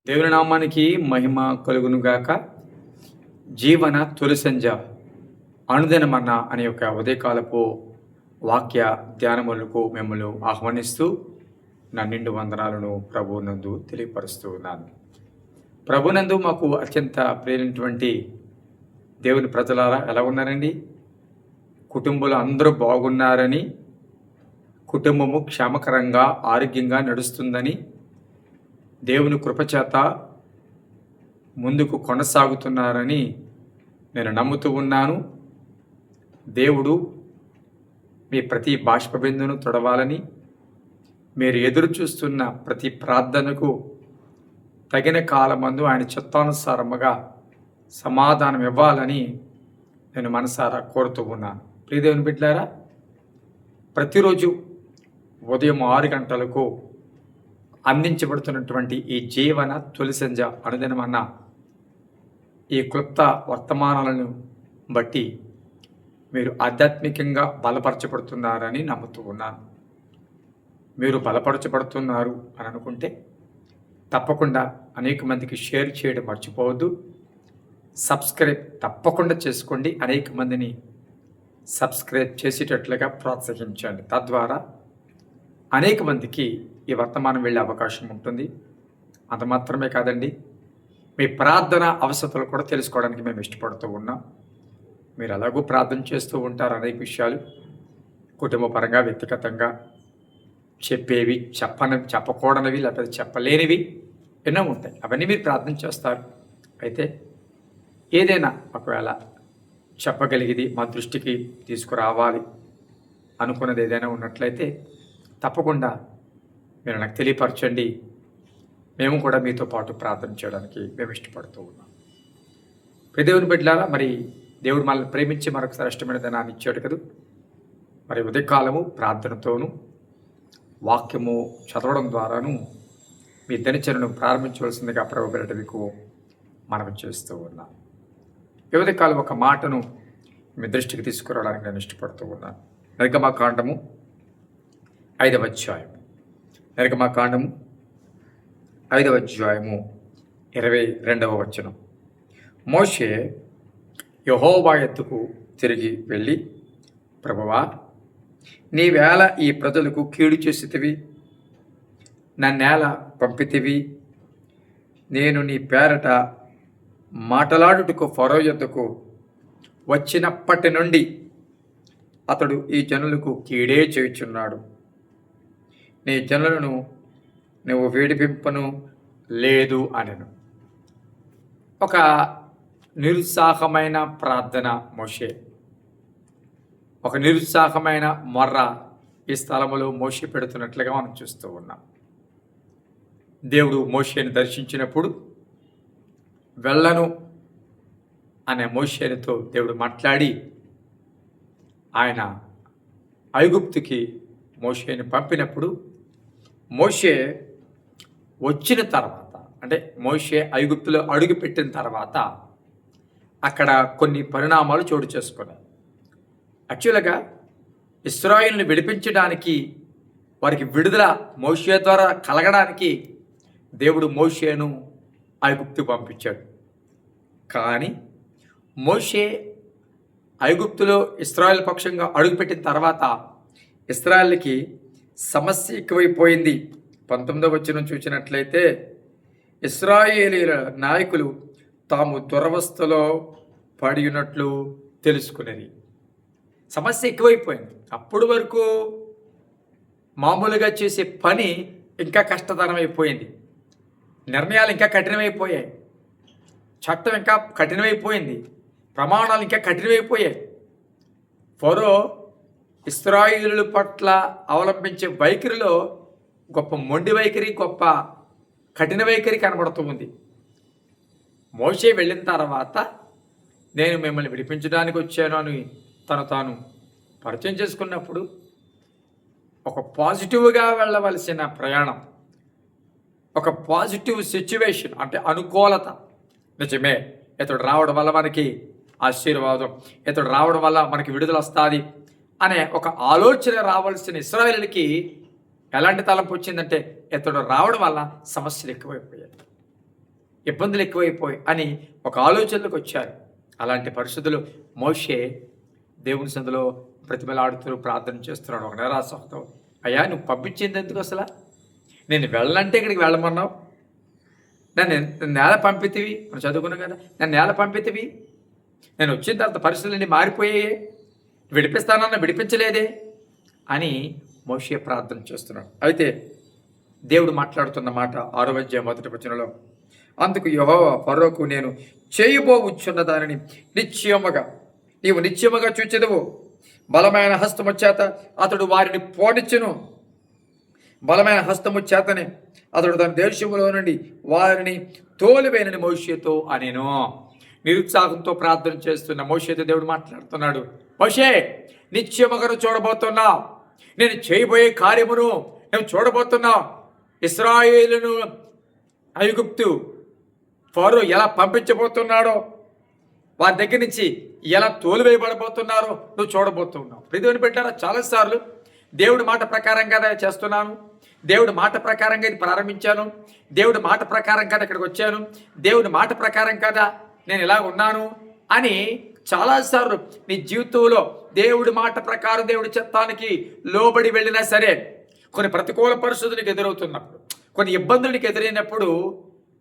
దేవుని నామానికి మహిమ కలుగును గాక. జీవన తొలి సంధ్య అనుదినమన్న అనే యొక్క ఉదయకాలపు వాక్య ధ్యానములకు మిమ్మల్ని ఆహ్వానిస్తూ నా నిండు వందనాలను ప్రభునందు తెలియపరుస్తూ ఉన్నాను. ప్రభునందు మాకు అత్యంత ప్రియమైనటువంటి దేవుని ప్రజలారా ఎలా ఉన్నారండి? కుటుంబంలో అందరూ బాగున్నారని, కుటుంబము క్షేమకరంగా ఆరోగ్యంగా నడుస్తుందని, దేవుని కృపచేత ముందుకు కొనసాగుతున్నారని నేను నమ్ముతూ ఉన్నాను. దేవుడు మీ ప్రతి బాష్పబిందును తొడవాలని, మీరు ఎదురు చూస్తున్న ప్రతి ప్రార్థనకు తగిన కాలమందు ఆయన చిత్తానుసారముగా సమాధానం ఇవ్వాలని నేను మనసారా కోరుతూ ఉన్నాను. ప్రియదేవుని బిడ్డలారా, ప్రతిరోజు ఉదయం 6 గంటలకు అందించబడుతున్నటువంటి ఈ జీవన తొలి సంధ్య అనుదినమన్న ఈ క్లుప్త వర్తమానాలను బట్టి మీరు ఆధ్యాత్మికంగా బలపరచబడుతున్నారని నమ్ముతూ ఉన్నాను. మీరు బలపరచబడుతున్నారు అని అనుకుంటే తప్పకుండా అనేక మందికి షేర్ చేయడం మర్చిపోవద్దు. సబ్స్క్రైబ్ తప్పకుండా చేసుకోండి. అనేక మందిని సబ్స్క్రైబ్ చేసేటట్లుగా ప్రోత్సహించండి. తద్వారా అనేక మందికి ఈ వర్తమానం వెళ్ళే అవకాశం ఉంటుంది. అంత మాత్రమే కాదండి, మీ ప్రార్థన అవసరతలు కూడా తెలుసుకోవడానికి మేము ఇష్టపడుతూ ఉన్నాం. మీరు ఎలాగూ ప్రార్థన చేస్తూ ఉంటారు. అనేక విషయాలు కుటుంబ పరంగా, వ్యక్తిగతంగా చెప్పేవి, చెప్పకూడనివి, లేకపోతే చెప్పలేనివి ఎన్నో ఉంటాయి. అవన్నీ మీరు ప్రార్థన చేస్తారు. అయితే ఏదైనా ఒకవేళ చెప్పగలిగేది మా దృష్టికి తీసుకురావాలి అనుకున్నది ఏదైనా ఉన్నట్లయితే తప్పకుండా మీరు నాకు తెలియపరచండి. మేము కూడా మీతో పాటు ప్రార్థన చేయడానికి మేము ఇష్టపడుతూ ఉన్నాం. దేవుని బిడ్డలారా, మరి దేవుడు మనల్ని ప్రేమించి మరొకసారి ఇష్టమైన దినాన్ని ఇచ్చాడు కదా. మరి ఉదయకాలము ప్రార్థనతోనూ వాక్యము చదవడం ద్వారాను మీ దినచర్యను ప్రారంభించవలసిందిగా ప్రభు బిడ్డ మీకు మనవి చేస్తూ ఉన్నాం. ఈ ఉదయకాలం ఒక మాటను మీ దృష్టికి తీసుకురావడానికి నేను ఇష్టపడుతూ ఉన్నాను. నిర్గమకాండము 5వ అధ్యాయం. నిర్గమకాండము 5వ అధ్యాయము 22వ వచనం. మోషే యెహోవా ఎద్దుకు తిరిగి వెళ్ళి, ప్రభువా, నీవేళ ఈ ప్రజలకు కీడు చేసితివి, నన్నేల పంపితివి, నేను నీ పేరట మాటలాడుటకు ఫరో యొద్దకు వచ్చినప్పటి నుండి అతడు ఈ జనులకు కీడే చేయుచున్నాడు. నీ జనులను నువ్వు విడిపింపను లేదు అనెను. ఒక నిరుత్సాహమైన ప్రార్థన మోషే, ఒక నిరుత్సాహమైన మొర్ర ఈ స్థలములో మోషే పెడుతున్నట్లుగా మనం చూస్తూ ఉన్నాం. దేవుడు మోషేని దర్శించినప్పుడు వెళ్ళను అనే మోషేనితో దేవుడు మాట్లాడి ఆయన ఐగుప్తుకి మోషేని పంపినప్పుడు మోషే వచ్చిన తర్వాత, అంటే మోషే ఐగుప్తులో అడుగుపెట్టిన తర్వాత అక్కడ కొన్ని పరిణామాలు చోటు చేసుకున్నాయి. యాక్చువల్గా ఇశ్రాయేలుని విడిపించడానికి, వారికి విడుదల మోషే ద్వారా కలగడానికి దేవుడు మోషేను ఐగుప్తుకు పంపించాడు. కానీ మోషే ఐగుప్తులో ఇశ్రాయేలు పక్షంగా అడుగుపెట్టిన తర్వాత ఇశ్రాయేలుకి సమస్య ఎక్కువైపోయింది. 19వ వచనం చూసినట్లయితే, ఇశ్రాయేలీయుల నాయకులు తాము దురవస్థలో పడి ఉన్నట్లు తెలుసుకునేది. సమస్య ఎక్కువైపోయింది. అప్పుడు వరకు మామూలుగా చేసే పని ఇంకా కష్టతరం అయిపోయింది. నిర్ణయాలు ఇంకా కఠినమైపోయాయి. చట్టం ఇంకా కఠినమైపోయింది. ప్రమాణాలు ఇంకా కఠినమైపోయాయి. ఫరో ఇశ్రాయేలుల పట్ల అవలంబించే వైఖరిలో గొప్ప మొండి వైఖరి, గొప్ప కఠిన వైఖరి కనబడుతూ ఉంది. మోషే వెళ్ళిన తర్వాత నేను మిమ్మల్ని విడిపించడానికి వచ్చాను అని తాను పరిచయం చేసుకున్నప్పుడు ఒక పాజిటివ్గా వెళ్ళవలసిన ప్రయాణం, ఒక పాజిటివ్ సిచ్యువేషన్, అంటే అనుకూలత. నిజమే, ఇతడు రావడం వల్ల మనకి ఆశీర్వాదం, ఇతడు రావడం వల్ల మనకి విడుదల వస్తుంది అనే ఒక ఆలోచన రావాల్సిన ఇశ్రాయేలుకి ఎలాంటి తలంపు వచ్చిందంటే, ఇతడు రావడం వల్ల సమస్యలు ఎక్కువైపోయాయి. ఇబ్బందులు ఎక్కువైపోయి అని ఒక ఆలోచనలకు వచ్చారు. అలాంటి పరిస్థితులు మోషే దేవుని సందులో ప్రతిమలాడుతూ ప్రార్థన చేస్తున్నాడు. ఒక నిరాశతో, అయ్యా నువ్వు పంపించింది ఎందుకు అసలు? నేను వెళ్ళంటే ఇక్కడికి వెళ్ళమన్నావు, నన్ను నేల పంపితివి, మనం చదువుకున్నాం కదా, నన్ను నేల పంపితివి, నేను వచ్చిన తర్వాత పరిస్థితులన్నీ మారిపోయాయి, విడిపిస్తానన్నా విడిపించలేదే అని మోషే ప్రార్థన చేస్తున్నాడు. అయితే దేవుడు మాట్లాడుతున్న మాట 6వ అధ్యాయం 1వ వచనంలో, అందుకు యెహోవా ఫరోకు, నేను చేయబోవచ్చున్న దానిని నీవు నిశ్చయముగా చూచెదవు, బలమైన హస్తము చేత అతడు వారిని పోనిచ్చును, బలమైన హస్తము చేతనే అతడు తన దేశములో నుండి వారిని తోలివేనని మోషేతో అనేను. నిరుత్సాహంతో ప్రార్థన చేస్తున్న మోషేతో దేవుడు మాట్లాడుతున్నాడు. మోషే, నిశ్చయముగా చూడబోతున్నావు, నేను చేయబోయే కార్యమును నువ్వు చూడబోతున్నావు. ఇశ్రాయేలును ఐగుప్తు ఫరో ఎలా పంపించబోతున్నాడో, వారి దగ్గర నుంచి ఎలా తోలివేయబడబోతున్నారో నువ్వు చూడబోతున్నావు. ప్రియమైన బిడ్డలారా, చాలాసార్లు దేవుడి మాట ప్రకారంగా చేస్తున్నాను, దేవుడి మాట ప్రకారంగా ఇది ప్రారంభించాను, దేవుడి మాట ప్రకారం కదా ఇక్కడికి వచ్చాను, దేవుడి మాట ప్రకారం కదా నేను ఇలా ఉన్నాను అని చాలాసార్లు నీ జీవితంలో దేవుడి మాట ప్రకారం దేవుడి చిత్తానికి లోబడి వెళ్ళినా సరే కొన్ని ప్రతికూల పరిస్థితులకు ఎదురవుతున్నప్పుడు, కొన్ని ఇబ్బందులకు ఎదురైనప్పుడు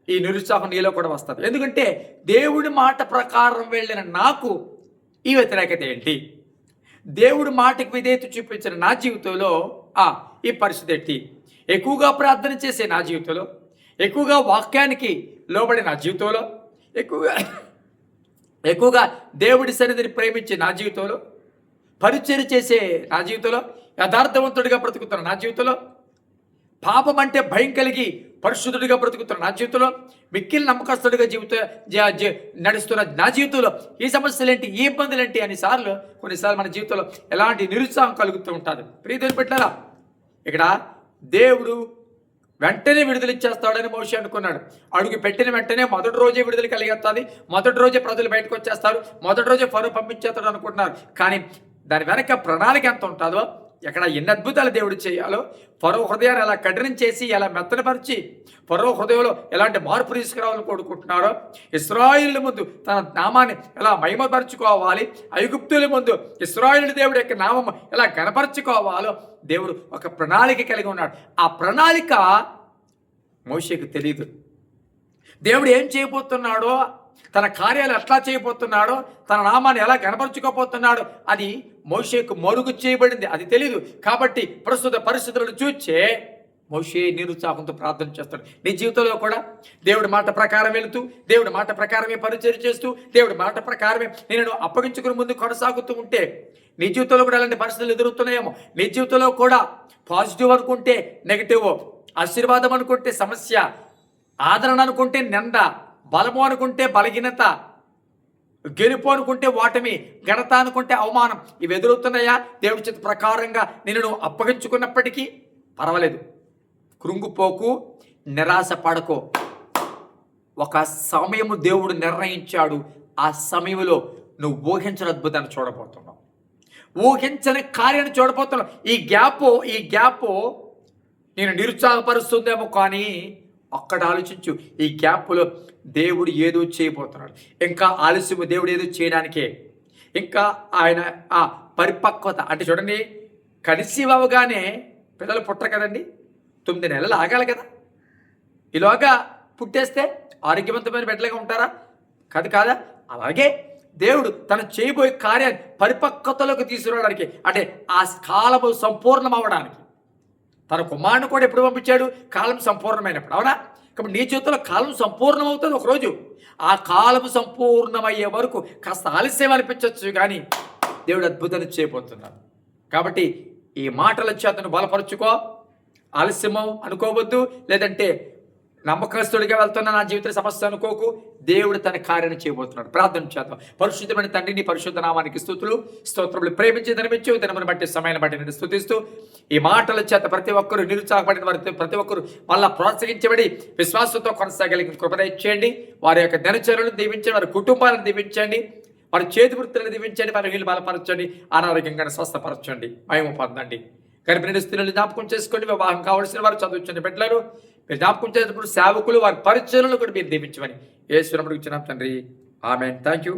ఈ నిరుత్సాహం నీలో కూడా వస్తుంది. ఎందుకంటే దేవుడి మాట ప్రకారం వెళ్ళిన నాకు ఈ వ్యతిరేకత ఏంటి, దేవుడి మాటకి విధేయత చూపించిన నా జీవితంలో ఈ పరిస్థితి ఏంటి, ఎక్కువగా ప్రార్థన చేసే నా జీవితంలో, ఎక్కువగా వాక్యానికి లోబడి నా జీవితంలో, ఎక్కువగా దేవుడి సన్నిధిని ప్రేమించే నా జీవితంలో, పరిచర్య చేసే నా జీవితంలో, యథార్థవంతుడిగా బ్రతుకుతున్న నా జీవితంలో, పాపం అంటే భయం కలిగి పరిశుద్ధుడిగా బ్రతుకుతున్న నా జీవితంలో, మిక్కిలి నమ్మకస్తుడిగా నడుస్తున్న నా జీవితంలో ఈ సమస్యలు ఏంటి, ఈ ఇబ్బందులు ఏంటి అనిసార్లు కొన్నిసార్లు మన జీవితంలో ఎలాంటి నిరుత్సాహం కలుగుతూ ఉంటుంది. ప్రియదేవుని పెట్టారా, ఇక్కడ దేవుడు వెంటనే విడుదల ఇచ్చేస్తాడని మోషే అనుకున్నాడు. అడుగు పెట్టిన వెంటనే మొదటి రోజే విడుదల కలిగేస్తుంది, మొదటి రోజే ప్రజలు బయటకు వచ్చేస్తారు, మొదటి రోజే ఫరో పంపించేస్తాడు అనుకుంటున్నారు. కానీ దాని వెనక ప్రణాళిక ఎంత ఉంటుందో, ఎక్కడ ఎన్ని అద్భుతాలు దేవుడు చేయాలో, ఫరో హృదయాన్ని ఎలా కఠినం చేసి ఎలా మెత్తనపరిచి ఫరో హృదయంలో ఎలాంటి మార్పు తీసుకురావాలని కోరుకుంటున్నాడో, ఇశ్రాయేలు ముందు తన నామాన్ని ఎలా మహిమపరుచుకోవాలి, ఐగుప్తుల ముందు ఇశ్రాయేలు దేవుడి యొక్క నామం ఎలా కనపరుచుకోవాలో దేవుడు ఒక ప్రణాళిక కలిగి ఉన్నాడు. ఆ ప్రణాళిక మోషేకు తెలియదు. దేవుడు ఏం చేయబోతున్నాడో, తన కార్యాలు ఎట్లా చేయబోతున్నాడో, తన నామాన్ని ఎలా కనపరుచుకోబోతున్నాడో అది మోషేకు మరుగు చేయబడింది, అది తెలియదు. కాబట్టి ప్రస్తుత పరిస్థితులను చూచే మోషే నిరుత్సాహంతో ప్రార్థన చేస్తాడు. నీ జీవితంలో కూడా దేవుడి మాట ప్రకారం వెళుతూ, దేవుడి మాట ప్రకారమే పరిచర్య చేస్తూ, దేవుడి మాట ప్రకారమే నేను అప్పగించుకుని ముందు కొనసాగుతూ ఉంటే నీ జీవితంలో కూడా అలాంటి పరిస్థితులు ఎదురవుతున్నాయేమో. నీ జీవితంలో కూడా పాజిటివ్ అనుకుంటే నెగిటివ్, ఆశీర్వాదం అనుకుంటే సమస్య, ఆదరణ అనుకుంటే నింద, బలము అనుకుంటే బలహీనత, గెలుపు అనుకుంటే ఓటమి, ఘనత అనుకుంటే అవమానం, ఇవి ఎదురవుతున్నాయా? దేవుడి చిత్త ప్రకారంగా నిన్ను అప్పగించుకున్నప్పటికీ పర్వాలేదు, కృంగిపోకు, నిరాశ పడకో. ఒక సమయము దేవుడు నిర్ణయించాడు, ఆ సమయంలో నువ్వు ఊహించని అద్భుతాన్ని చూడబోతున్నావు, ఊహించని కార్యాన్ని చూడబోతున్నావు. ఈ గ్యాప్ నేను నిరుత్సాహపరుస్తుందేమో, కానీ ఒక్కటి ఆలోచించు, ఈ గ్యాప్లో దేవుడు ఏదో చేయబోతున్నాడు. ఇంకా ఆలస్యము దేవుడు ఏదో చేయడానికే, ఇంకా ఆయన ఆ పరిపక్వత అంటే చూడండి, కన్సీవ్ అవగానే పిల్లలు పుట్టరు కదండి, 9 నెలలు ఆగాలి కదా. ఈలోగా పుట్టేస్తే ఆరోగ్యవంతమైన బిడ్డలుగా ఉంటారా? కాదా? అలాగే దేవుడు తను చేయబోయే కార్యాన్ని పరిపక్వతలోకి తీసుకురావడానికి, అంటే ఆ కాలము సంపూర్ణం అవ్వడానికి తన కుమారుని కూడా ఎప్పుడు పంపించాడు? కాలం సంపూర్ణమైనప్పుడు, అవునా? కాబట్టి నీ జీవితంలో కాలం సంపూర్ణం అవుతుంది ఒకరోజు. ఆ కాలం సంపూర్ణమయ్యే వరకు కాస్త ఆలస్యం అనిపించవచ్చు, కానీ దేవుడు అద్భుతాన్ని చేయబోతున్నాడు. కాబట్టి ఈ మాటల చేతను బలపరుచుకో, ఆలస్యమో అనుకోవద్దు, లేదంటే నమ్మకస్తుడిగా వెళ్తున్న నా జీవిత సమస్య అనుకోకు. దేవుడు తన కార్యాన్ని చేయబోతున్నాడు. ప్రార్థన చేద్దాం. పరిశుద్ధమైన తండ్రి, నీ పరిశుద్ధ నామానికి స్తోత్రములు. ప్రేమించి ధనమించు దినమును బట్టి సమయాన్ని బట్టి నేను స్తుతిస్తూ, ఈ మాటల చేత ప్రతి ఒక్కరు నిరుత్సాహపడిన వారి ప్రతి ఒక్కరు మళ్ళా ప్రోత్సహించబడి విశ్వాసంతో కొనసాగలిగిన కృపద ఇచ్చేయండి. వారి యొక్క దినచర్యలను దీవించండి, వారి కుటుంబాలను దీవించండి, వారి చేతి వృత్తులను దీవించండి, వారి వీళ్ళు బలపరచండి, అనారోగ్యంగా స్వస్థపరచండి, మహిమ పొందండి. గర్భిణీ స్త్రీలను జ్ఞాపకం చేసుకోండి, వివాహం కావలసిన వారు, చదువుచున్న బిడ్డలను మీరు జ్ఞాపకం చేసినప్పుడు సేవకులు వారి పరిచయలను కూడా మీరు దీవించమని యేసు నామములో ఇచ్చినాం తండ్రి. ఆమేన్. Thank you.